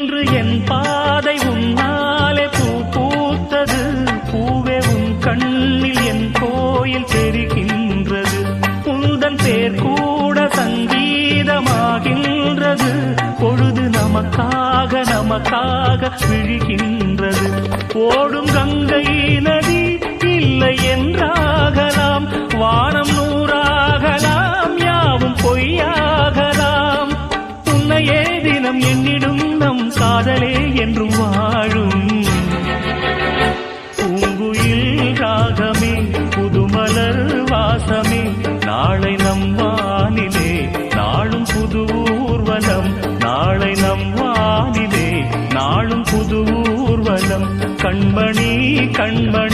இன்று என் பாதை உன்னாலே பூ பூத்தது. பூவே உன் கண்ணில் என் கோயில் தெரிகின்றது. உந்தன் பேர் கூட சங்கீதமாகின்றது. பொழுது நமக்காக நமக்காக விழுகின்றது. ஓடும் கங்கை நதி இல்லை என்றாகலாம். வானம் நூறாகலாம், யாவும் பொய்யாகலாம். உன்னையே தினம் என்னிடும் நம் காதலே என்றும் வாழும். பூங்குயில் ராகமே, புதுமலர் வாசமே, நாளை நம் வானிலே நாளும் புது ஊர்வலம். நாளை நம் வானிலே நாளும் புது ஊர்வலம். கண்மணி கண்மணி